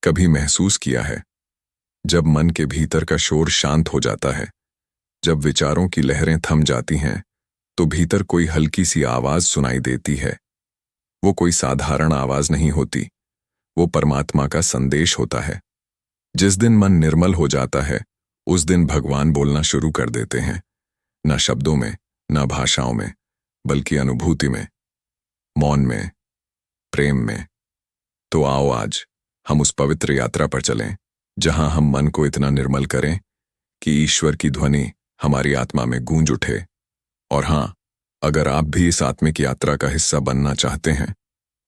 कभी महसूस किया है जब मन के भीतर का शोर शांत हो जाता है, जब विचारों की लहरें थम जाती हैं, तो भीतर कोई हल्की सी आवाज सुनाई देती है। वो कोई साधारण आवाज नहीं होती, वो परमात्मा का संदेश होता है। जिस दिन मन निर्मल हो जाता है, उस दिन भगवान बोलना शुरू कर देते हैं, न शब्दों में, न भाषाओं में, बल्कि अनुभूति में, मौन में, प्रेम में। तो आओ आज हम उस पवित्र यात्रा पर चलें, जहां हम मन को इतना निर्मल करें कि ईश्वर की ध्वनि हमारी आत्मा में गूंज उठे। और हां, अगर आप भी इस आत्मिक यात्रा का हिस्सा बनना चाहते हैं,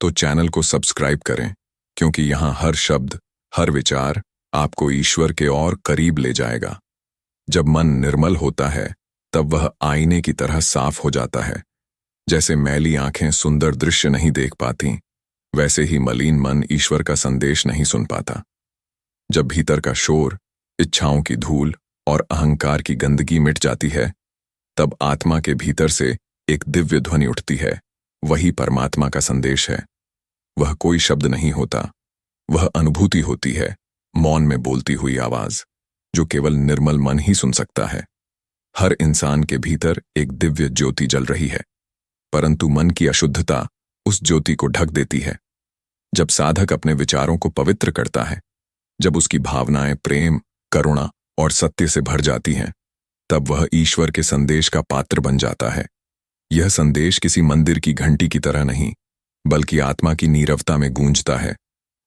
तो चैनल को सब्सक्राइब करें, क्योंकि यहां हर शब्द, हर विचार आपको ईश्वर के और करीब ले जाएगा। जब मन निर्मल होता है, तब वह आईने की तरह साफ हो जाता है। जैसे मैली आंखें सुंदर दृश्य नहीं देख पाती, वैसे ही मलिन मन ईश्वर का संदेश नहीं सुन पाता। जब भीतर का शोर, इच्छाओं की धूल और अहंकार की गंदगी मिट जाती है, तब आत्मा के भीतर से एक दिव्य ध्वनि उठती है। वही परमात्मा का संदेश है। वह कोई शब्द नहीं होता, वह अनुभूति होती है, मौन में बोलती हुई आवाज, जो केवल निर्मल मन ही सुन सकता है। हर इंसान के भीतर एक दिव्य ज्योति जल रही है, परंतु मन की अशुद्धता उस ज्योति को ढक देती है। जब साधक अपने विचारों को पवित्र करता है, जब उसकी भावनाएं प्रेम, करुणा और सत्य से भर जाती हैं, तब वह ईश्वर के संदेश का पात्र बन जाता है। यह संदेश किसी मंदिर की घंटी की तरह नहीं, बल्कि आत्मा की नीरवता में गूंजता है।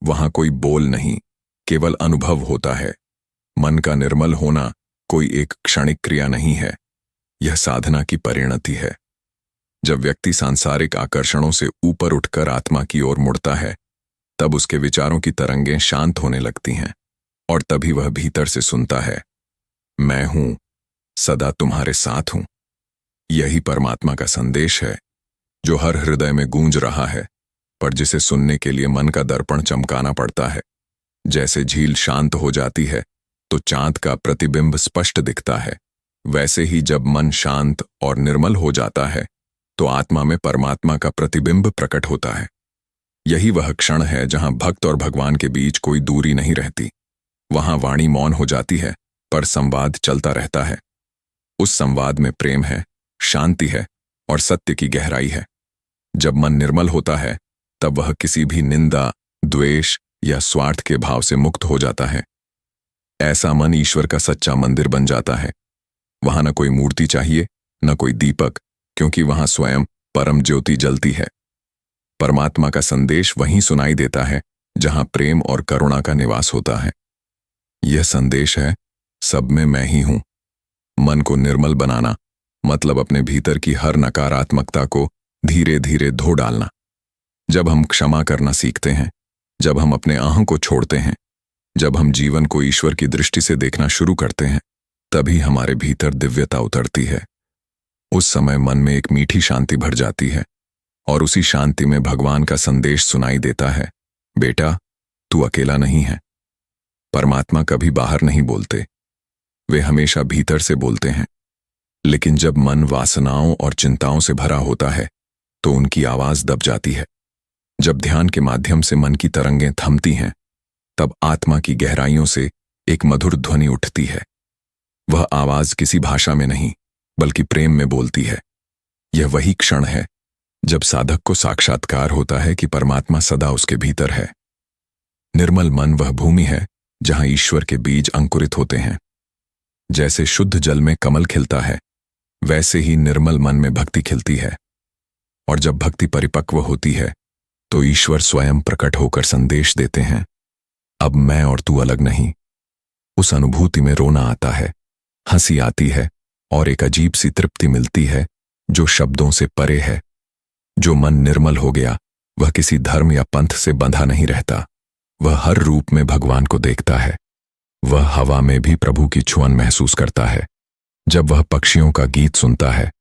वहां कोई बोल नहीं, केवल अनुभव होता है। मन का निर्मल होना कोई एक क्षणिक क्रिया नहीं है, यह साधना की परिणति है। जब व्यक्ति सांसारिक आकर्षणों से ऊपर उठकर आत्मा की ओर मुड़ता है, तब उसके विचारों की तरंगें शांत होने लगती हैं, और तभी वह भीतर से सुनता है, मैं हूं, सदा तुम्हारे साथ हूं। यही परमात्मा का संदेश है, जो हर हृदय में गूंज रहा है, पर जिसे सुनने के लिए मन का दर्पण चमकाना पड़ता है। जैसे झील शांत हो जाती है, तो चांद का प्रतिबिंब स्पष्ट दिखता है, वैसे ही जब मन शांत और निर्मल हो जाता है, तो आत्मा में परमात्मा का प्रतिबिंब प्रकट होता है। यही वह क्षण है जहां भक्त और भगवान के बीच कोई दूरी नहीं रहती। वहां वाणी मौन हो जाती है, पर संवाद चलता रहता है। उस संवाद में प्रेम है, शांति है और सत्य की गहराई है। जब मन निर्मल होता है, तब वह किसी भी निंदा, द्वेष या स्वार्थ के भाव से मुक्त हो जाता है। ऐसा मन ईश्वर का सच्चा मंदिर बन जाता है। वहां न कोई मूर्ति चाहिए, न कोई दीपक, क्योंकि वहां स्वयं परम ज्योति जलती है। परमात्मा का संदेश वहीं सुनाई देता है जहां प्रेम और करुणा का निवास होता है। यह संदेश है, सब में मैं ही हूं। मन को निर्मल बनाना मतलब अपने भीतर की हर नकारात्मकता को धीरे धीरे धो डालना। जब हम क्षमा करना सीखते हैं, जब हम अपने अहं को छोड़ते हैं, जब हम जीवन को ईश्वर की दृष्टि से देखना शुरू करते हैं, तभी हमारे भीतर दिव्यता उतरती है। उस समय मन में एक मीठी शांति भर जाती है, और उसी शांति में भगवान का संदेश सुनाई देता है, बेटा, तू अकेला नहीं है। परमात्मा कभी बाहर नहीं बोलते, वे हमेशा भीतर से बोलते हैं। लेकिन जब मन वासनाओं और चिंताओं से भरा होता है, तो उनकी आवाज दब जाती है। जब ध्यान के माध्यम से मन की तरंगें थमती हैं, तब आत्मा की गहराइयों से एक मधुर ध्वनि उठती है। वह आवाज किसी भाषा में नहीं, बल्कि प्रेम में बोलती है। यह वही क्षण है जब साधक को साक्षात्कार होता है कि परमात्मा सदा उसके भीतर है। निर्मल मन वह भूमि है जहां ईश्वर के बीज अंकुरित होते हैं। जैसे शुद्ध जल में कमल खिलता है, वैसे ही निर्मल मन में भक्ति खिलती है। और जब भक्ति परिपक्व होती है, तो ईश्वर स्वयं प्रकट होकर संदेश देते हैं, अब मैं और तू अलग नहीं। उस अनुभूति में रोना आता है, हंसी आती है और एक अजीब सी तृप्ति मिलती है जो शब्दों से परे है। जो मन निर्मल हो गया, वह किसी धर्म या पंथ से बंधा नहीं रहता। वह हर रूप में भगवान को देखता है। वह हवा में भी प्रभु की छुअन महसूस करता है। जब वह पक्षियों का गीत सुनता है,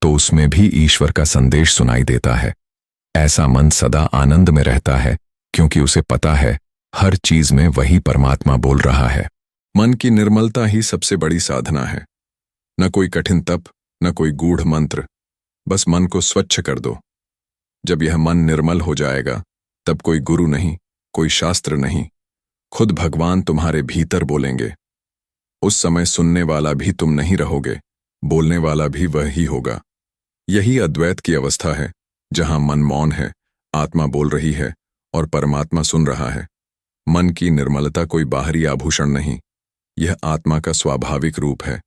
तो उसमें भी ईश्वर का संदेश सुनाई देता है। ऐसा मन सदा आनंद में रहता है, क्योंकि उसे पता है हर चीज में वही परमात्मा बोल रहा है। मन की निर्मलता ही सबसे बड़ी साधना है। न कोई कठिन तप, न कोई गूढ़ मंत्र, बस मन को स्वच्छ कर दो। जब यह मन निर्मल हो जाएगा, तब कोई गुरु नहीं, कोई शास्त्र नहीं, खुद भगवान तुम्हारे भीतर बोलेंगे। उस समय सुनने वाला भी तुम नहीं रहोगे, बोलने वाला भी वह ही होगा। यही अद्वैत की अवस्था है, जहां मन मौन है, आत्मा बोल रही है और परमात्मा सुन रहा है। मन की निर्मलता कोई बाहरी आभूषण नहीं, यह आत्मा का स्वाभाविक रूप है।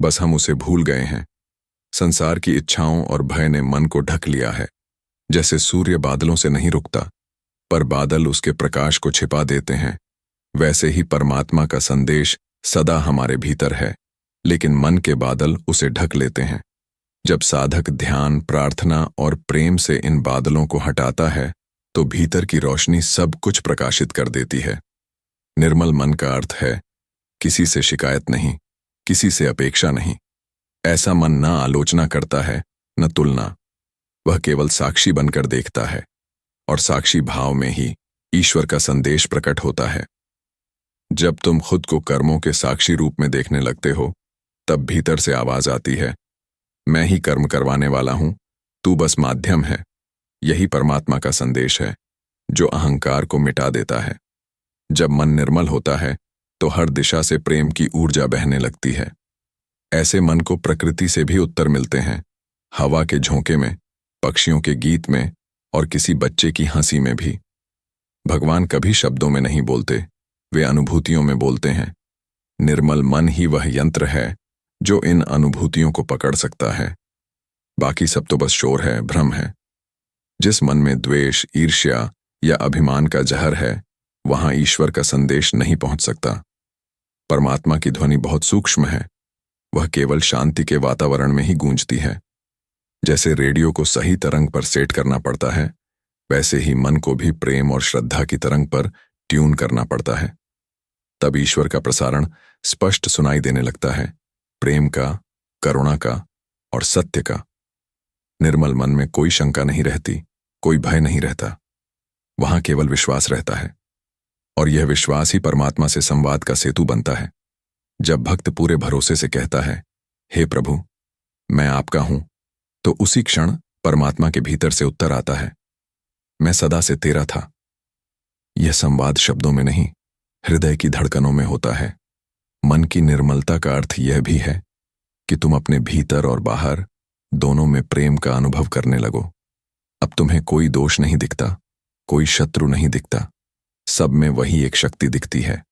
बस हम उसे भूल गए हैं। संसार की इच्छाओं और भय ने मन को ढक लिया है। जैसे सूर्य बादलों से नहीं रुकता, पर बादल उसके प्रकाश को छिपा देते हैं, वैसे ही परमात्मा का संदेश सदा हमारे भीतर है, लेकिन मन के बादल उसे ढक लेते हैं। जब साधक ध्यान, प्रार्थना और प्रेम से इन बादलों को हटाता है, तो भीतर की रोशनी सब कुछ प्रकाशित कर देती है। निर्मल मन का अर्थ है किसी से शिकायत नहीं, किसी से अपेक्षा नहीं। ऐसा मन न आलोचना करता है, न तुलना। वह केवल साक्षी बनकर देखता है, और साक्षी भाव में ही ईश्वर का संदेश प्रकट होता है। जब तुम खुद को कर्मों के साक्षी रूप में देखने लगते हो, तब भीतर से आवाज आती है, मैं ही कर्म करवाने वाला हूं, तू बस माध्यम है। यही परमात्मा का संदेश है, जो अहंकार को मिटा देता है। जब मन निर्मल होता है, तो हर दिशा से प्रेम की ऊर्जा बहने लगती है। ऐसे मन को प्रकृति से भी उत्तर मिलते हैं, हवा के झोंके में, पक्षियों के गीत में और किसी बच्चे की हंसी में भी। भगवान कभी शब्दों में नहीं बोलते, वे अनुभूतियों में बोलते हैं। निर्मल मन ही वह यंत्र है जो इन अनुभूतियों को पकड़ सकता है। बाकी सब तो बस शोर है, भ्रम है। जिस मन में द्वेष, ईर्ष्या या अभिमान का जहर है, वहां ईश्वर का संदेश नहीं पहुंच सकता। परमात्मा की ध्वनि बहुत सूक्ष्म है, वह केवल शांति के वातावरण में ही गूंजती है। जैसे रेडियो को सही तरंग पर सेट करना पड़ता है, वैसे ही मन को भी प्रेम और श्रद्धा की तरंग पर ट्यून करना पड़ता है। तब ईश्वर का प्रसारण स्पष्ट सुनाई देने लगता है, प्रेम का, करुणा का और सत्य का। निर्मल मन में कोई शंका नहीं रहती, कोई भय नहीं रहता। वहां केवल विश्वास रहता है, और यह विश्वास ही परमात्मा से संवाद का सेतु बनता है। जब भक्त पूरे भरोसे से कहता है, हे प्रभु, मैं आपका हूं, तो उसी क्षण परमात्मा के भीतर से उत्तर आता है, मैं सदा से तेरा था। यह संवाद शब्दों में नहीं, हृदय की धड़कनों में होता है। मन की निर्मलता का अर्थ यह भी है कि तुम अपने भीतर और बाहर दोनों में प्रेम का अनुभव करने लगो। अब तुम्हें कोई दोष नहीं दिखता, कोई शत्रु नहीं दिखता, सब में वही एक शक्ति दिखती है।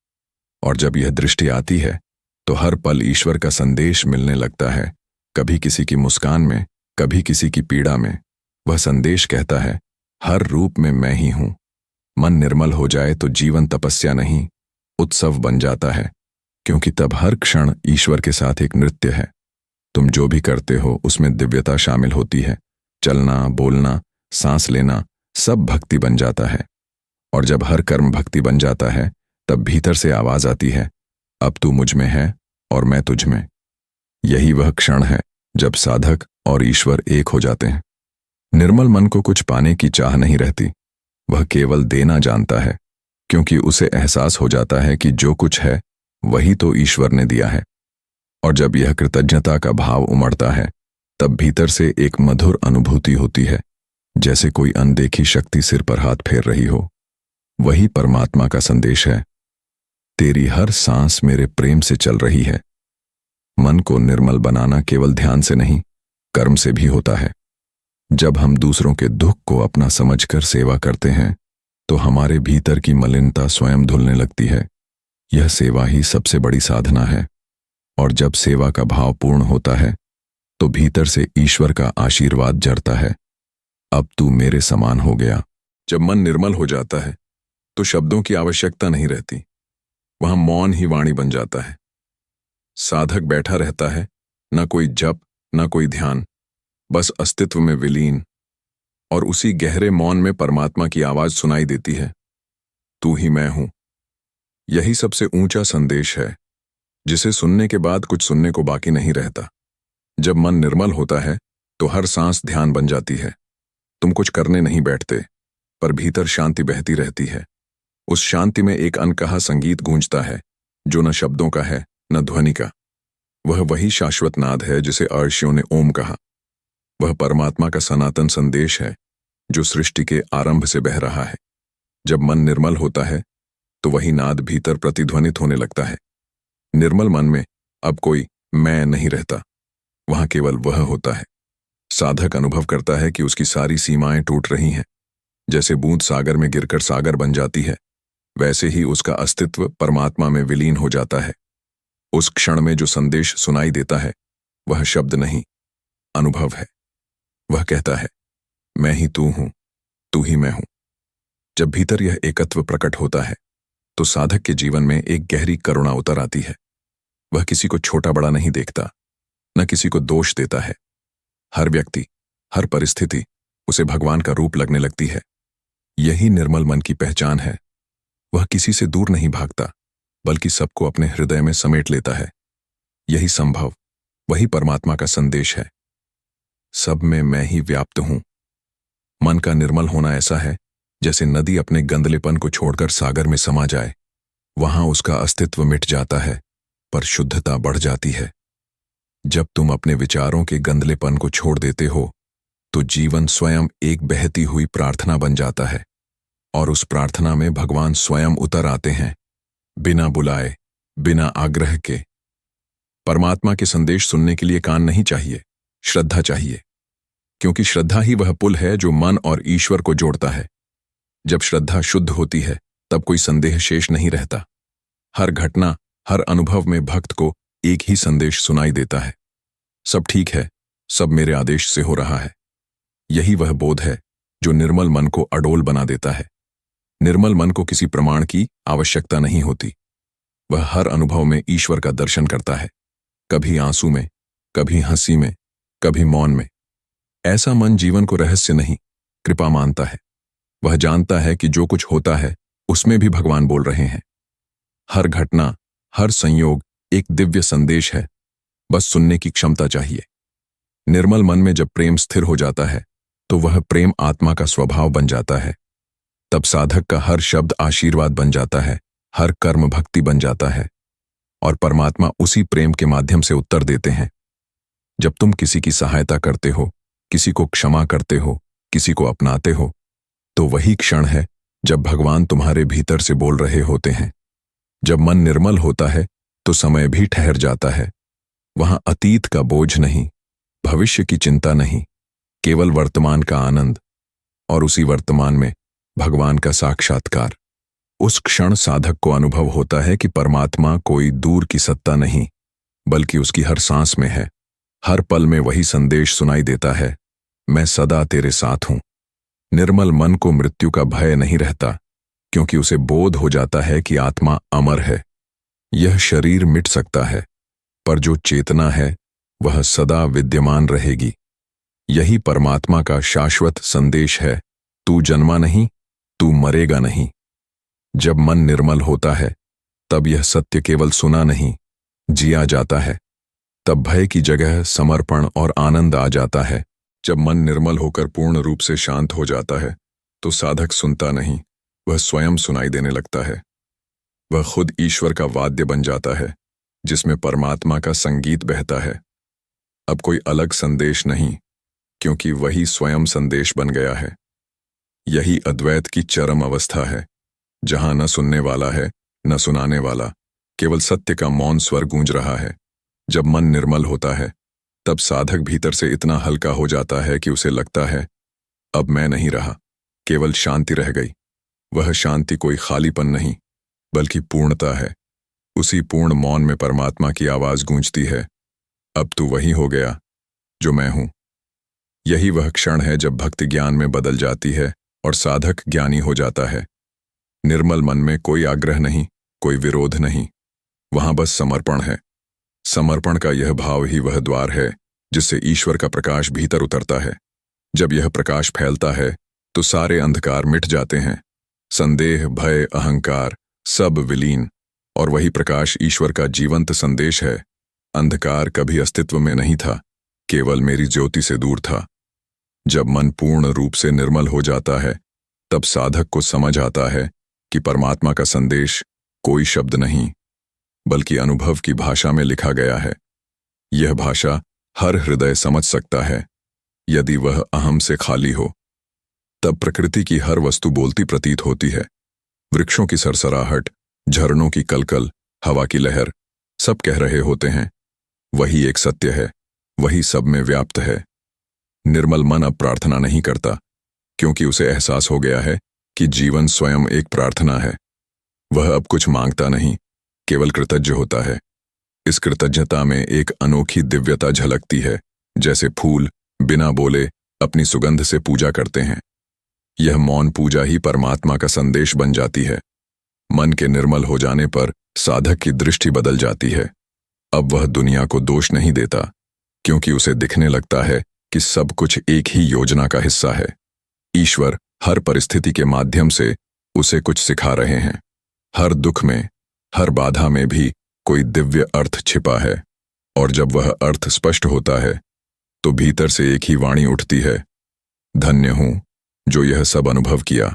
और जब यह दृष्टि आती है, तो हर पल ईश्वर का संदेश मिलने लगता है, कभी किसी की मुस्कान में, कभी किसी की पीड़ा में। वह संदेश कहता है, हर रूप में मैं ही हूं। मन निर्मल हो जाए तो जीवन तपस्या नहीं, उत्सव बन जाता है, क्योंकि तब हर क्षण ईश्वर के साथ एक नृत्य है। तुम जो भी करते हो उसमें दिव्यता शामिल होती है। चलना, बोलना, सांस लेना, सब भक्ति बन जाता है। और जब हर कर्म भक्ति बन जाता है, तब भीतर से आवाज आती है, अब तू मुझ में है और मैं तुझ में। यही वह क्षण है जब साधक और ईश्वर एक हो जाते हैं। निर्मल मन को कुछ पाने की चाह नहीं रहती, वह केवल देना जानता है, क्योंकि उसे एहसास हो जाता है कि जो कुछ है वही तो ईश्वर ने दिया है। और जब यह कृतज्ञता का भाव उमड़ता है, तब भीतर से एक मधुर अनुभूति होती है, जैसे कोई अनदेखी शक्ति सिर पर हाथ फेर रही हो। वही परमात्मा का संदेश है, तेरी हर सांस मेरे प्रेम से चल रही है। मन को निर्मल बनाना केवल ध्यान से नहीं, कर्म से भी होता है। जब हम दूसरों के दुख को अपना समझकर सेवा करते हैं, तो हमारे भीतर की मलिनता स्वयं धुलने लगती है। यह सेवा ही सबसे बड़ी साधना है। और जब सेवा का भाव पूर्ण होता है, तो भीतर से ईश्वर का आशीर्वाद झरता है, अब तू मेरे समान हो गया। जब मन निर्मल हो जाता है, तो शब्दों की आवश्यकता नहीं रहती, वहां मौन ही वाणी बन जाता है। साधक बैठा रहता है, न कोई जप, न कोई ध्यान, बस अस्तित्व में विलीन। और उसी गहरे मौन में परमात्मा की आवाज सुनाई देती है, तू ही मैं हूं। यही सबसे ऊंचा संदेश है, जिसे सुनने के बाद कुछ सुनने को बाकी नहीं रहता। जब मन निर्मल होता है, तो हर सांस ध्यान बन जाती है। तुम कुछ करने नहीं बैठते, पर भीतर शांति बहती रहती है। उस शांति में एक अनकहा संगीत गूंजता है, जो न शब्दों का है, न ध्वनि का। वह वही शाश्वत नाद है जिसे अर्षियों ने ओम कहा। वह परमात्मा का सनातन संदेश है, जो सृष्टि के आरंभ से बह रहा है। जब मन निर्मल होता है, तो वही नाद भीतर प्रतिध्वनित होने लगता है। निर्मल मन में अब कोई मैं नहीं रहता, वहां केवल वह होता है। साधक अनुभव करता है कि उसकी सारी सीमाएं टूट रही हैं। जैसे बूंद सागर में गिरकर सागर बन जाती है, वैसे ही उसका अस्तित्व परमात्मा में विलीन हो जाता है। उस क्षण में जो संदेश सुनाई देता है वह शब्द नहीं, अनुभव है। वह कहता है, मैं ही तू हूं, तू ही मैं हूं। जब भीतर यह एकत्व प्रकट होता है तो साधक के जीवन में एक गहरी करुणा उतर आती है। वह किसी को छोटा बड़ा नहीं देखता, न किसी को दोष देता है। हर व्यक्ति, हर परिस्थिति उसे भगवान का रूप लगने लगती है। यही निर्मल मन की पहचान है। वह किसी से दूर नहीं भागता, बल्कि सबको अपने हृदय में समेट लेता है। यही संभव, वही परमात्मा का संदेश है। सब में मैं ही व्याप्त हूं। मन का निर्मल होना ऐसा है जैसे नदी अपने गंदलेपन को छोड़कर सागर में समा जाए। वहां उसका अस्तित्व मिट जाता है, पर शुद्धता बढ़ जाती है। जब तुम अपने विचारों के गंदलेपन को छोड़ देते हो तो जीवन स्वयं एक बहती हुई प्रार्थना बन जाता है, और उस प्रार्थना में भगवान स्वयं उतर आते हैं, बिना बुलाए, बिना आग्रह के। परमात्मा के संदेश सुनने के लिए कान नहीं चाहिए, श्रद्धा चाहिए, क्योंकि श्रद्धा ही वह पुल है जो मन और ईश्वर को जोड़ता है। जब श्रद्धा शुद्ध होती है तब कोई संदेह शेष नहीं रहता। हर घटना, हर अनुभव में भक्त को एक ही संदेश सुनाई देता है, सब ठीक है, सब मेरे आदेश से हो रहा है। यही वह बोध है जो निर्मल मन को अडोल बना देता है। निर्मल मन को किसी प्रमाण की आवश्यकता नहीं होती। वह हर अनुभव में ईश्वर का दर्शन करता है, कभी आंसू में, कभी हंसी में, कभी मौन में। ऐसा मन जीवन को रहस्य नहीं, कृपा मानता है। वह जानता है कि जो कुछ होता है उसमें भी भगवान बोल रहे हैं। हर घटना, हर संयोग एक दिव्य संदेश है, बस सुनने की क्षमता चाहिए। निर्मल मन में जब प्रेम स्थिर हो जाता है तो वह प्रेम आत्मा का स्वभाव बन जाता है। तब साधक का हर शब्द आशीर्वाद बन जाता है, हर कर्म भक्ति बन जाता है, और परमात्मा उसी प्रेम के माध्यम से उत्तर देते हैं। जब तुम किसी की सहायता करते हो, किसी को क्षमा करते हो, किसी को अपनाते हो, तो वही क्षण है जब भगवान तुम्हारे भीतर से बोल रहे होते हैं। जब मन निर्मल होता है तो समय भी ठहर जाता है। वहां अतीत का बोझ नहीं, भविष्य की चिंता नहीं, केवल वर्तमान का आनंद, और उसी वर्तमान में भगवान का साक्षात्कार। उस क्षण साधक को अनुभव होता है कि परमात्मा कोई दूर की सत्ता नहीं, बल्कि उसकी हर सांस में है। हर पल में वही संदेश सुनाई देता है, मैं सदा तेरे साथ हूं। निर्मल मन को मृत्यु का भय नहीं रहता, क्योंकि उसे बोध हो जाता है कि आत्मा अमर है। यह शरीर मिट सकता है, पर जो चेतना है वह सदा विद्यमान रहेगी। यही परमात्मा का शाश्वत संदेश है, तू जन्मा नहीं, तू मरेगा नहीं। जब मन निर्मल होता है तब यह सत्य केवल सुना नहीं, जिया जाता है। तब भय की जगह समर्पण और आनंद आ जाता है। जब मन निर्मल होकर पूर्ण रूप से शांत हो जाता है तो साधक सुनता नहीं, वह स्वयं सुनाई देने लगता है। वह खुद ईश्वर का वाद्य बन जाता है, जिसमें परमात्मा का संगीत बहता है। अब कोई अलग संदेश नहीं, क्योंकि वही स्वयं संदेश बन गया है। यही अद्वैत की चरम अवस्था है, जहां न सुनने वाला है, न सुनाने वाला, केवल सत्य का मौन स्वर गूंज रहा है। जब मन निर्मल होता है तब साधक भीतर से इतना हल्का हो जाता है कि उसे लगता है, अब मैं नहीं रहा, केवल शांति रह गई। वह शांति कोई खालीपन नहीं, बल्कि पूर्णता है। उसी पूर्ण मौन में परमात्मा की आवाज गूंजती है, अब तू वही हो गया जो मैं हूं। यही वह क्षण है जब भक्ति ज्ञान में बदल जाती है और साधक ज्ञानी हो जाता है। निर्मल मन में कोई आग्रह नहीं, कोई विरोध नहीं, वहां बस समर्पण है। समर्पण का यह भाव ही वह द्वार है जिससे ईश्वर का प्रकाश भीतर उतरता है। जब यह प्रकाश फैलता है तो सारे अंधकार मिट जाते हैं। संदेह, भय, अहंकार सब विलीन, और वही प्रकाश ईश्वर का जीवंत संदेश है। अंधकार कभी अस्तित्व में नहीं था, केवल मेरी ज्योति से दूर था। जब मन पूर्ण रूप से निर्मल हो जाता है तब साधक को समझ आता है कि परमात्मा का संदेश कोई शब्द नहीं, बल्कि अनुभव की भाषा में लिखा गया है। यह भाषा हर हृदय समझ सकता है, यदि वह अहम से खाली हो। तब प्रकृति की हर वस्तु बोलती प्रतीत होती है। वृक्षों की सरसराहट, झरनों की कलकल, हवा की लहर, सब कह रहे होते हैं, वही एक सत्य है, वही सब में व्याप्त है। निर्मल मन अब प्रार्थना नहीं करता, क्योंकि उसे एहसास हो गया है कि जीवन स्वयं एक प्रार्थना है। वह अब कुछ मांगता नहीं, केवल कृतज्ञ होता है। इस कृतज्ञता में एक अनोखी दिव्यता झलकती है, जैसे फूल बिना बोले अपनी सुगंध से पूजा करते हैं। यह मौन पूजा ही परमात्मा का संदेश बन जाती है। मन के निर्मल हो जाने पर साधक की दृष्टि बदल जाती है। अब वह दुनिया को दोष नहीं देता, क्योंकि उसे दिखने लगता है कि सब कुछ एक ही योजना का हिस्सा है। ईश्वर हर परिस्थिति के माध्यम से उसे कुछ सिखा रहे हैं। हर दुख में, हर बाधा में भी कोई दिव्य अर्थ छिपा है, और जब वह अर्थ स्पष्ट होता है तो भीतर से एक ही वाणी उठती है, धन्य हूं जो यह सब अनुभव किया।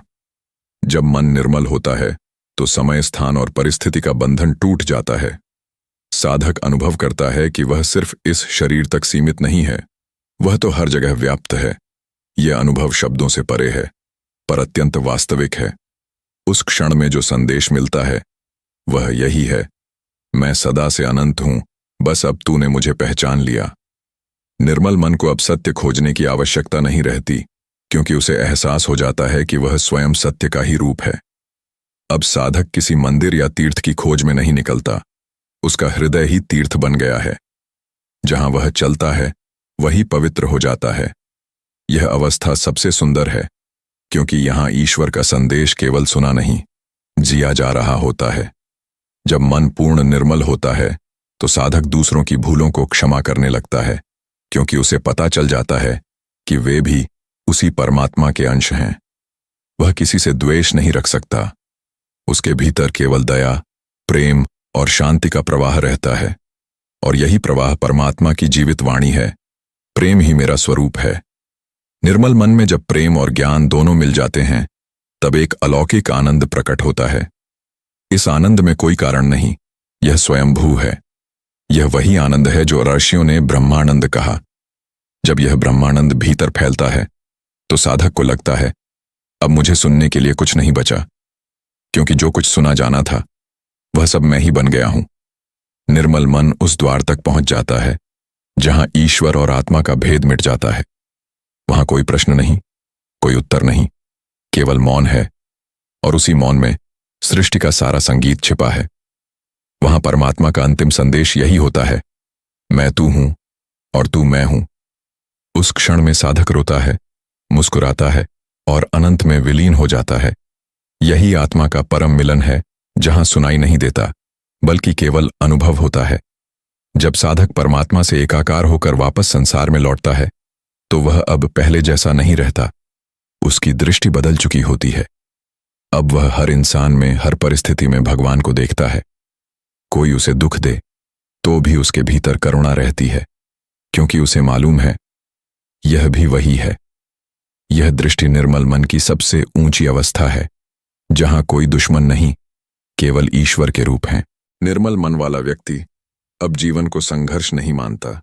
जब मन निर्मल होता है तो समय, स्थान और परिस्थिति का बंधन टूट जाता है। साधक अनुभव करता है कि वह सिर्फ इस शरीर तक सीमित नहीं है, वह तो हर जगह व्याप्त है। यह अनुभव शब्दों से परे है, पर अत्यंत वास्तविक है। उस क्षण में जो संदेश मिलता है वह यही है, मैं सदा से अनंत हूं, बस अब तूने मुझे पहचान लिया। निर्मल मन को अब सत्य खोजने की आवश्यकता नहीं रहती, क्योंकि उसे एहसास हो जाता है कि वह स्वयं सत्य का ही रूप है। अब साधक किसी मंदिर या तीर्थ की खोज में नहीं निकलता, उसका हृदय ही तीर्थ बन गया है। जहां वह चलता है वही पवित्र हो जाता है। यह अवस्था सबसे सुंदर है, क्योंकि यहां ईश्वर का संदेश केवल सुना नहीं, जिया जा रहा होता है। जब मन पूर्ण निर्मल होता है तो साधक दूसरों की भूलों को क्षमा करने लगता है, क्योंकि उसे पता चल जाता है कि वे भी उसी परमात्मा के अंश हैं। वह किसी से द्वेष नहीं रख सकता। उसके भीतर केवल दया, प्रेम और शांति का प्रवाह रहता है, और यही प्रवाह परमात्मा की जीवित वाणी है। प्रेम ही मेरा स्वरूप है। निर्मल मन में जब प्रेम और ज्ञान दोनों मिल जाते हैं, तब एक अलौकिक आनंद प्रकट होता है। इस आनंद में कोई कारण नहीं, यह स्वयंभू है। यह वही आनंद है जो ऋषियों ने ब्रह्मानंद कहा। जब यह ब्रह्मानंद भीतर फैलता है तो साधक को लगता है, अब मुझे सुनने के लिए कुछ नहीं बचा, क्योंकि जो कुछ सुना जाना था वह सब मैं ही बन गया हूं। निर्मल मन उस द्वार तक पहुंच जाता है जहां ईश्वर और आत्मा का भेद मिट जाता है। वहां कोई प्रश्न नहीं, कोई उत्तर नहीं, केवल मौन है, और उसी मौन में सृष्टि का सारा संगीत छिपा है। वहां परमात्मा का अंतिम संदेश यही होता है, मैं तू हूं और तू मैं हूं। उस क्षण में साधक रोता है, मुस्कुराता है और अनंत में विलीन हो जाता है। यही आत्मा का परम मिलन है, जहां सुनाई नहीं देता, बल्कि केवल अनुभव होता है। जब साधक परमात्मा से एकाकार होकर वापस संसार में लौटता है तो वह अब पहले जैसा नहीं रहता। उसकी दृष्टि बदल चुकी होती है। अब वह हर इंसान में, हर परिस्थिति में भगवान को देखता है। कोई उसे दुख दे तो भी उसके भीतर करुणा रहती है, क्योंकि उसे मालूम है यह भी वही है। यह दृष्टि निर्मल मन की सबसे ऊंची अवस्था है, जहां कोई दुश्मन नहीं, केवल ईश्वर के रूप हैं। निर्मल मन वाला व्यक्ति अब जीवन को संघर्ष नहीं मानता।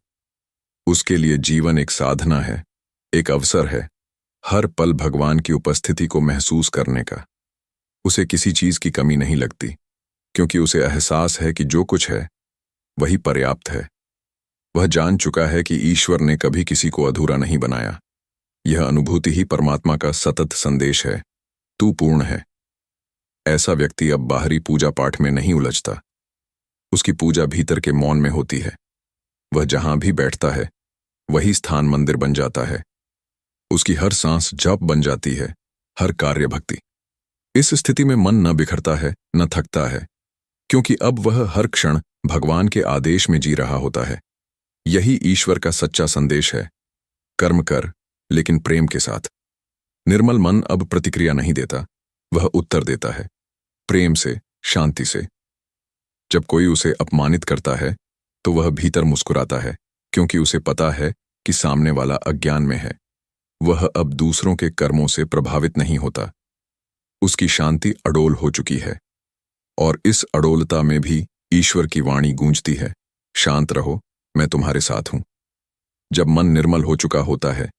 उसके लिए जीवन एक साधना है, एक अवसर है, हर पल भगवान की उपस्थिति को महसूस करने का। उसे किसी चीज की कमी नहीं लगती, क्योंकि उसे एहसास है कि जो कुछ है वही पर्याप्त है। वह जान चुका है कि ईश्वर ने कभी किसी को अधूरा नहीं बनाया। यह अनुभूति ही परमात्मा का सतत संदेश है, तू पूर्ण है। ऐसा व्यक्ति अब बाहरी पूजा पाठ में नहीं उलझता। उसकी पूजा भीतर के मौन में होती है। वह जहां भी बैठता है वही स्थान मंदिर बन जाता है। उसकी हर सांस जप बन जाती है, हर कार्य भक्ति। इस स्थिति में मन न बिखरता है, न थकता है, क्योंकि अब वह हर क्षण भगवान के आदेश में जी रहा होता है। यही ईश्वर का सच्चा संदेश है, कर्म कर लेकिन प्रेम के साथ। निर्मल मन अब प्रतिक्रिया नहीं देता, वह उत्तर देता है, प्रेम से, शांति से। जब कोई उसे अपमानित करता है तो वह भीतर मुस्कुराता है, क्योंकि उसे पता है कि सामने वाला अज्ञान में है। वह अब दूसरों के कर्मों से प्रभावित नहीं होता। उसकी शांति अडोल हो चुकी है, और इस अडोलता में भी ईश्वर की वाणी गूंजती है, शांत रहो, मैं तुम्हारे साथ हूं। जब मन निर्मल हो चुका होता है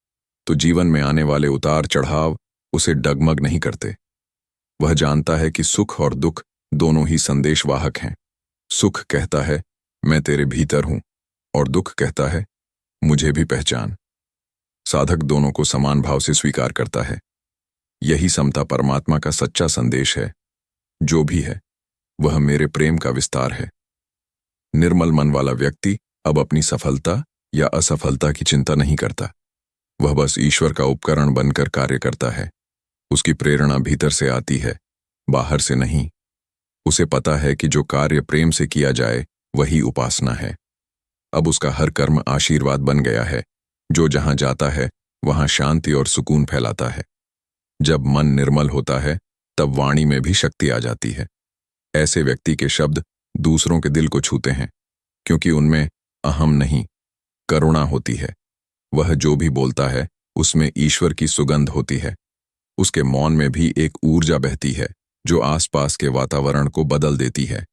तो जीवन में आने वाले उतार चढ़ाव उसे डगमग नहीं करते। वह जानता है कि सुख और दुख दोनों ही संदेशवाहक हैं। सुख कहता है मैं तेरे भीतर हूं, और दुख कहता है मुझे भी पहचान। साधक दोनों को समान भाव से स्वीकार करता है। यही समता परमात्मा का सच्चा संदेश है। जो भी है वह मेरे प्रेम का विस्तार है। निर्मल मन वाला व्यक्ति अब अपनी सफलता या असफलता की चिंता नहीं करता। वह बस ईश्वर का उपकरण बनकर कार्य करता है। उसकी प्रेरणा भीतर से आती है, बाहर से नहीं। उसे पता है कि जो कार्य प्रेम से किया जाए वही उपासना है। अब उसका हर कर्म आशीर्वाद बन गया है। जो जहां जाता है वहां शांति और सुकून फैलाता है। जब मन निर्मल होता है तब वाणी में भी शक्ति आ जाती है। ऐसे व्यक्ति के शब्द दूसरों के दिल को छूते हैं, क्योंकि उनमें अहम नहीं, करुणा होती है। वह जो भी बोलता है उसमें ईश्वर की सुगंध होती है। उसके मौन में भी एक ऊर्जा बहती है जो आसपास के वातावरण को बदल देती है।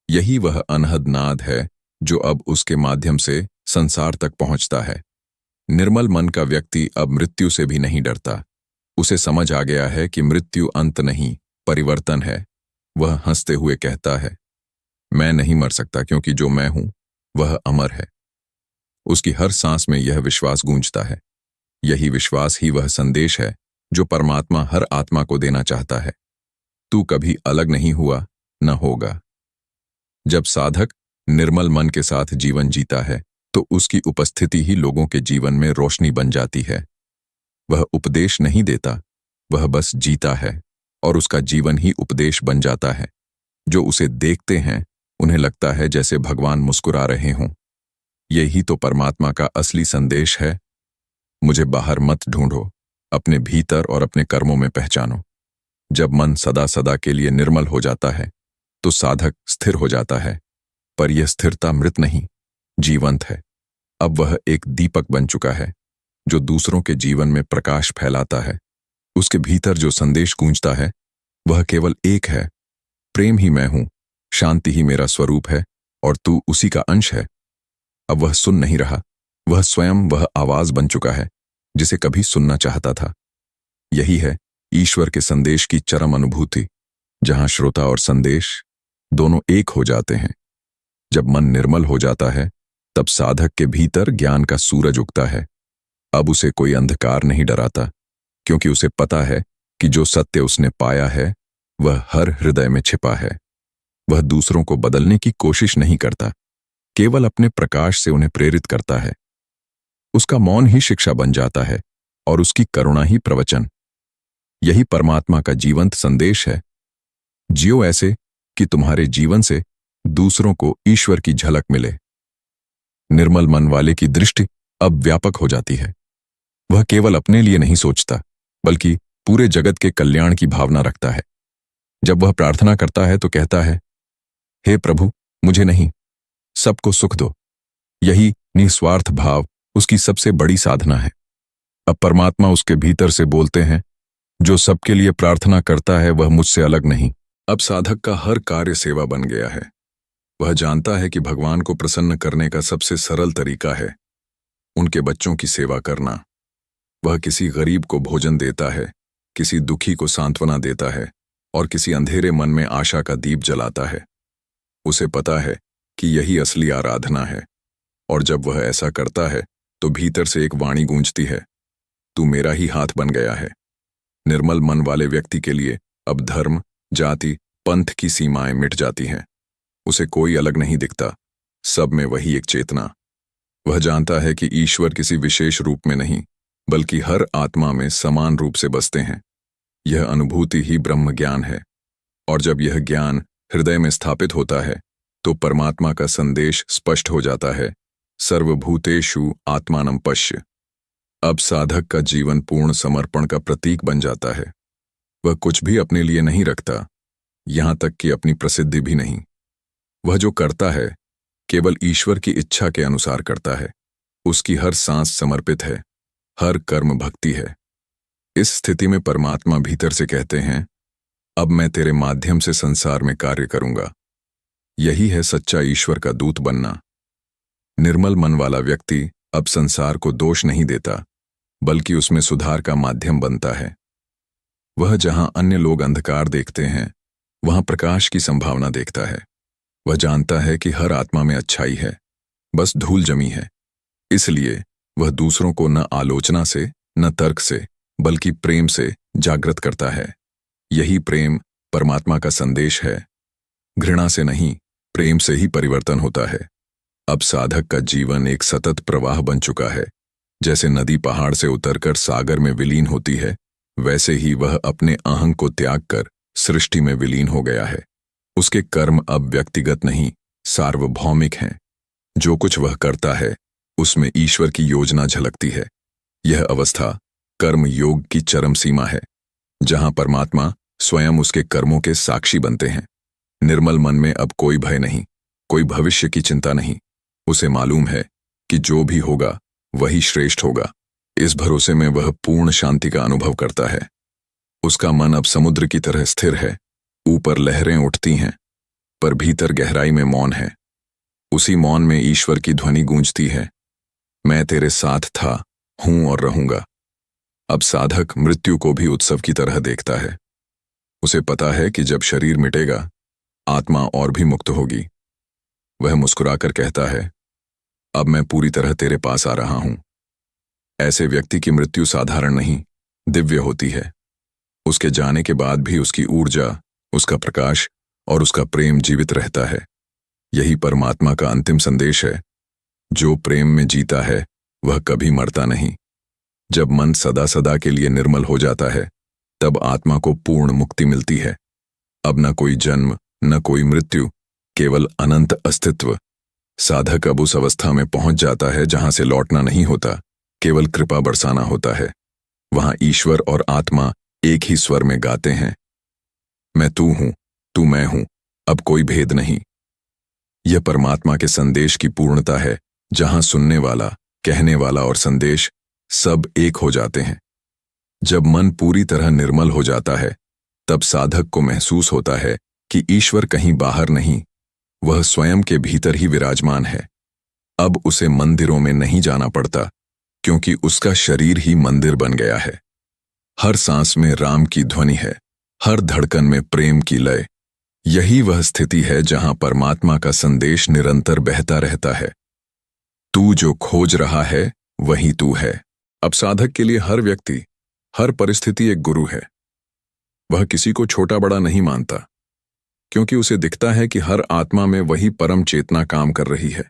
यही वह अनहद नाद है जो अब उसके माध्यम से संसार तक पहुंचता है। निर्मल मन का व्यक्ति अब मृत्यु से भी नहीं डरता। उसे समझ आ गया है कि मृत्यु अंत नहीं, परिवर्तन है। वह हंसते हुए कहता है, मैं नहीं मर सकता क्योंकि जो मैं हूं वह अमर है। उसकी हर सांस में यह विश्वास गूंजता है। यही विश्वास ही वह संदेश है जो परमात्मा हर आत्मा को देना चाहता है। तू कभी अलग नहीं हुआ, न होगा। जब साधक निर्मल मन के साथ जीवन जीता है तो उसकी उपस्थिति ही लोगों के जीवन में रोशनी बन जाती है। वह उपदेश नहीं देता, वह बस जीता है, और उसका जीवन ही उपदेश बन जाता है। जो उसे देखते हैं उन्हें लगता है जैसे भगवान मुस्कुरा रहे हों। यही तो परमात्मा का असली संदेश है। मुझे बाहर मत ढूंढो, अपने भीतर और अपने कर्मों में पहचानो। जब मन सदा सदा के लिए निर्मल हो जाता है तो साधक स्थिर हो जाता है। पर यह स्थिरता मृत नहीं, जीवंत है। अब वह एक दीपक बन चुका है जो दूसरों के जीवन में प्रकाश फैलाता है। उसके भीतर जो संदेश गूंजता है वह केवल एक है, प्रेम ही मैं हूं, शांति ही मेरा स्वरूप है, और तू उसी का अंश है। अब वह सुन नहीं रहा, वह स्वयं वह आवाज बन चुका है जिसे कभी सुनना चाहता था। यही है ईश्वर के संदेश की चरम अनुभूति, जहां श्रोता और संदेश दोनों एक हो जाते हैं। जब मन निर्मल हो जाता है तब साधक के भीतर ज्ञान का सूरज उगता है। अब उसे कोई अंधकार नहीं डराता, क्योंकि उसे पता है कि जो सत्य उसने पाया है वह हर हृदय में छिपा है। वह दूसरों को बदलने की कोशिश नहीं करता, केवल अपने प्रकाश से उन्हें प्रेरित करता है। उसका मौन ही शिक्षा बन जाता है और उसकी करुणा ही प्रवचन। यही परमात्मा का जीवंत संदेश है। जियो ऐसे कि तुम्हारे जीवन से दूसरों को ईश्वर की झलक मिले। निर्मल मन वाले की दृष्टि अब व्यापक हो जाती है। वह केवल अपने लिए नहीं सोचता, बल्कि पूरे जगत के कल्याण की भावना रखता है। जब वह प्रार्थना करता है तो कहता है, हे प्रभु, मुझे नहीं, सबको सुख दो। यही निस्वार्थ भाव उसकी सबसे बड़ी साधना है। अब परमात्मा उसके भीतर से बोलते हैं, जो सबके लिए प्रार्थना करता है वह मुझसे अलग नहीं। अब साधक का हर कार्य सेवा बन गया है। वह जानता है कि भगवान को प्रसन्न करने का सबसे सरल तरीका है उनके बच्चों की सेवा करना। वह किसी गरीब को भोजन देता है, किसी दुखी को सांत्वना देता है, और किसी अंधेरे मन में आशा का दीप जलाता है। उसे पता है कि यही असली आराधना है, और जब वह ऐसा करता है तो भीतर से एक वाणी गूंजती है, तू मेरा ही हाथ बन गया है। निर्मल मन वाले व्यक्ति के लिए अब धर्म, जाति, पंथ की सीमाएं मिट जाती हैं। उसे कोई अलग नहीं दिखता, सब में वही एक चेतना। वह जानता है कि ईश्वर किसी विशेष रूप में नहीं, बल्कि हर आत्मा में समान रूप से बसते हैं। यह अनुभूति ही ब्रह्म ज्ञान है, और जब यह ज्ञान हृदय में स्थापित होता है तो परमात्मा का संदेश स्पष्ट हो जाता है, सर्वभूतेषु आत्मानं पश्य। अब साधक का जीवन पूर्ण समर्पण का प्रतीक बन जाता है। वह कुछ भी अपने लिए नहीं रखता, यहां तक कि अपनी प्रसिद्धि भी नहीं। वह जो करता है केवल ईश्वर की इच्छा के अनुसार करता है। उसकी हर सांस समर्पित है, हर कर्म भक्ति है। इस स्थिति में परमात्मा भीतर से कहते हैं, अब मैं तेरे माध्यम से संसार में कार्य करूंगा। यही है सच्चा ईश्वर का दूत बनना। निर्मल मन वाला व्यक्ति अब संसार को दोष नहीं देता, बल्कि उसमें सुधार का माध्यम बनता है। वह जहां अन्य लोग अंधकार देखते हैं, वहां प्रकाश की संभावना देखता है। वह जानता है कि हर आत्मा में अच्छाई है, बस धूल जमी है। इसलिए वह दूसरों को न आलोचना से, न तर्क से, बल्कि प्रेम से जागृत करता है। यही प्रेम परमात्मा का संदेश है। घृणा से नहीं, प्रेम से ही परिवर्तन होता है। अब साधक का जीवन एक सतत प्रवाह बन चुका है। जैसे नदी पहाड़ से उतरकर सागर में विलीन होती है, वैसे ही वह अपने अहंग को त्याग कर सृष्टि में विलीन हो गया है। उसके कर्म अब व्यक्तिगत नहीं, सार्वभौमिक हैं। जो कुछ वह करता है, उसमें ईश्वर की योजना झलकती है। यह अवस्था कर्म योग की चरम सीमा है, जहां परमात्मा स्वयं उसके कर्मों के साक्षी बनते हैं। निर्मल मन में अब कोई भय नहीं, कोई भविष्य की चिंता नहीं। उसे मालूम है कि जो भी होगा वही श्रेष्ठ होगा। इस भरोसे में वह पूर्ण शांति का अनुभव करता है। उसका मन अब समुद्र की तरह स्थिर है। ऊपर लहरें उठती हैं, पर भीतर गहराई में मौन है। उसी मौन में ईश्वर की ध्वनि गूंजती है, मैं तेरे साथ था, हूं और रहूंगा। अब साधक मृत्यु को भी उत्सव की तरह देखता है। उसे पता है कि जब शरीर मिटेगा, आत्मा और भी मुक्त होगी। वह मुस्कुराकर कहता है, अब मैं पूरी तरह तेरे पास आ रहा हूं। ऐसे व्यक्ति की मृत्यु साधारण नहीं, दिव्य होती है। उसके जाने के बाद भी उसकी ऊर्जा, उसका प्रकाश और उसका प्रेम जीवित रहता है। यही परमात्मा का अंतिम संदेश है। जो प्रेम में जीता है, वह कभी मरता नहीं। जब मन सदा सदा के लिए निर्मल हो जाता है, तब आत्मा को पूर्ण मुक्ति मिलती है। अब न कोई जन्म, न कोई मृत्यु, केवल अनंत अस्तित्व। साधक अब उस अवस्था में पहुंच जाता है जहां से लौटना नहीं होता, केवल कृपा बरसाना होता है। वहां ईश्वर और आत्मा एक ही स्वर में गाते हैं, मैं तू हूं, तू मैं हूं, अब कोई भेद नहीं। यह परमात्मा के संदेश की पूर्णता है, जहां सुनने वाला, कहने वाला और संदेश सब एक हो जाते हैं। जब मन पूरी तरह निर्मल हो जाता है, तब साधक को महसूस होता है कि ईश्वर कहीं बाहर नहीं, वह स्वयं के भीतर ही विराजमान है। अब उसे मंदिरों में नहीं जाना पड़ता, क्योंकि उसका शरीर ही मंदिर बन गया है। हर सांस में राम की ध्वनि है, हर धड़कन में प्रेम की लय। यही वह स्थिति है जहां परमात्मा का संदेश निरंतर बहता रहता है। तू जो खोज रहा है, वही तू है। अब साधक के लिए हर व्यक्ति, हर परिस्थिति एक गुरु है। वह किसी को छोटा बड़ा नहीं मानता, क्योंकि उसे दिखता है कि हर आत्मा में वही परम चेतना काम कर रही है।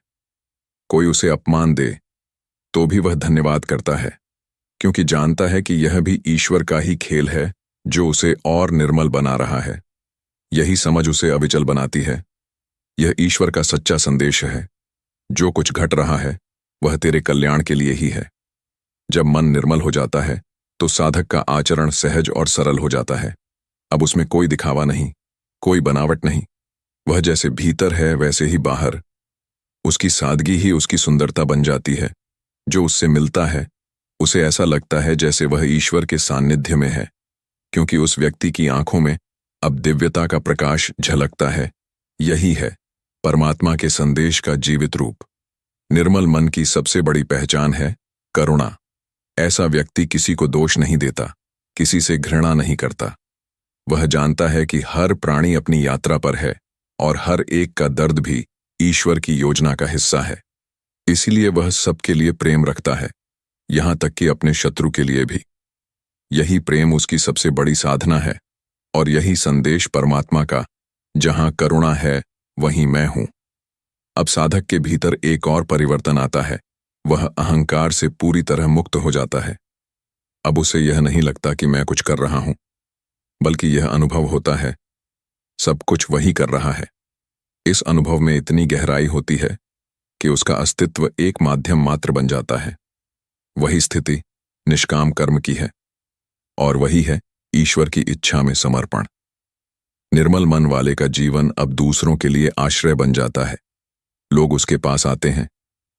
कोई उसे अपमान दे तो भी वह धन्यवाद करता है, क्योंकि जानता है कि यह भी ईश्वर का ही खेल है जो उसे और निर्मल बना रहा है। यही समझ उसे अविचल बनाती है। यह ईश्वर का सच्चा संदेश है। जो कुछ घट रहा है, वह तेरे कल्याण के लिए ही है। जब मन निर्मल हो जाता है, तो साधक का आचरण सहज और सरल हो जाता है। अब उसमें कोई दिखावा नहीं, कोई बनावट नहीं। वह जैसे भीतर है, वैसे ही बाहर। उसकी सादगी ही उसकी सुंदरता बन जाती है। जो उससे मिलता है, उसे ऐसा लगता है जैसे वह ईश्वर के सान्निध्य में है, क्योंकि उस व्यक्ति की आंखों में अब दिव्यता का प्रकाश झलकता है। यही है परमात्मा के संदेश का जीवित रूप। निर्मल मन की सबसे बड़ी पहचान है करुणा। ऐसा व्यक्ति किसी को दोष नहीं देता, किसी से घृणा नहीं करता। वह जानता है कि हर प्राणी अपनी यात्रा पर है और हर एक का दर्द भी ईश्वर की योजना का हिस्सा है। इसीलिए वह सबके लिए प्रेम रखता है, यहां तक कि अपने शत्रु के लिए भी। यही प्रेम उसकी सबसे बड़ी साधना है, और यही संदेश परमात्मा का, जहां करुणा है वहीं मैं हूं। अब साधक के भीतर एक और परिवर्तन आता है। वह अहंकार से पूरी तरह मुक्त हो जाता है। अब उसे यह नहीं लगता कि मैं कुछ कर रहा हूं, बल्कि यह अनुभव होता है सब कुछ वही कर रहा है। इस अनुभव में इतनी गहराई होती है कि उसका अस्तित्व एक माध्यम मात्र बन जाता है। वही स्थिति निष्काम कर्म की है, और वही है ईश्वर की इच्छा में समर्पण। निर्मल मन वाले का जीवन अब दूसरों के लिए आश्रय बन जाता है। लोग उसके पास आते हैं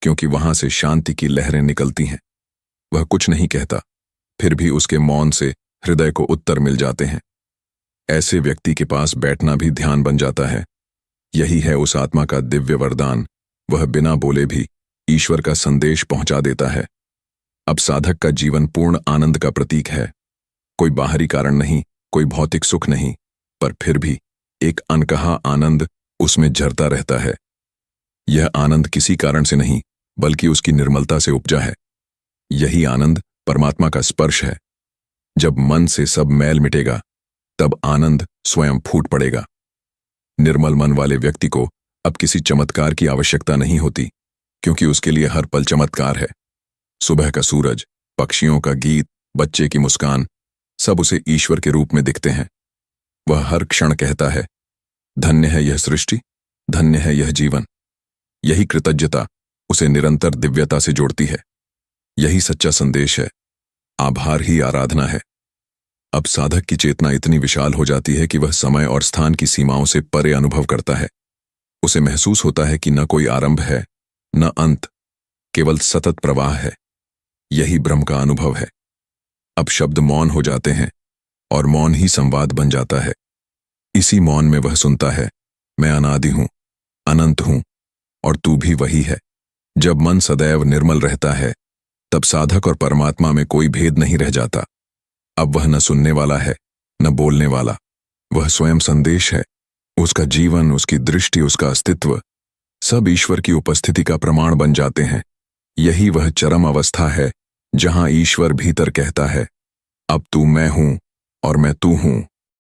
क्योंकि वहां से शांति की लहरें निकलती हैं। वह कुछ नहीं कहता, फिर भी उसके मौन से हृदय को उत्तर मिल जाते हैं। ऐसे व्यक्ति के पास बैठना भी ध्यान बन जाता है। यही है उस आत्मा का दिव्य वरदान। वह बिना बोले भी ईश्वर का संदेश पहुंचा देता है। अब साधक का जीवन पूर्ण आनंद का प्रतीक है। कोई बाहरी कारण नहीं, कोई भौतिक सुख नहीं, पर फिर भी एक अनकहा आनंद उसमें झरता रहता है। यह आनंद किसी कारण से नहीं, बल्कि उसकी निर्मलता से उपजा है। यही आनंद परमात्मा का स्पर्श है। जब मन से सब मैल मिटेगा, तब आनंद स्वयं फूट पड़ेगा। निर्मल मन वाले व्यक्ति को अब किसी चमत्कार की आवश्यकता नहीं होती, क्योंकि उसके लिए हर पल चमत्कार है। सुबह का सूरज, पक्षियों का गीत, बच्चे की मुस्कान, सब उसे ईश्वर के रूप में दिखते हैं। वह हर क्षण कहता है, धन्य है यह सृष्टि, धन्य है यह जीवन। यही कृतज्ञता उसे निरंतर दिव्यता से जोड़ती है। यही सच्चा संदेश है। आभार ही आराधना है। अब साधक की चेतना इतनी विशाल हो जाती है कि वह समय और स्थान की सीमाओं से परे अनुभव करता है। उसे महसूस होता है कि न कोई आरंभ है, न अंत, केवल सतत प्रवाह है। यही ब्रह्म का अनुभव है। अब शब्द मौन हो जाते हैं और मौन ही संवाद बन जाता है। इसी मौन में वह सुनता है, मैं अनादि हूं, अनंत हूं, और तू भी वही है। जब मन सदैव निर्मल रहता है, तब साधक और परमात्मा में कोई भेद नहीं रह जाता। अब वह न सुनने वाला है, न बोलने वाला। वह स्वयं संदेश है। उसका जीवन, उसकी दृष्टि, उसका अस्तित्व, सब ईश्वर की उपस्थिति का प्रमाण बन जाते हैं। यही वह चरम अवस्था है, जहां ईश्वर भीतर कहता है, अब तू मैं हूं और मैं तू हूं।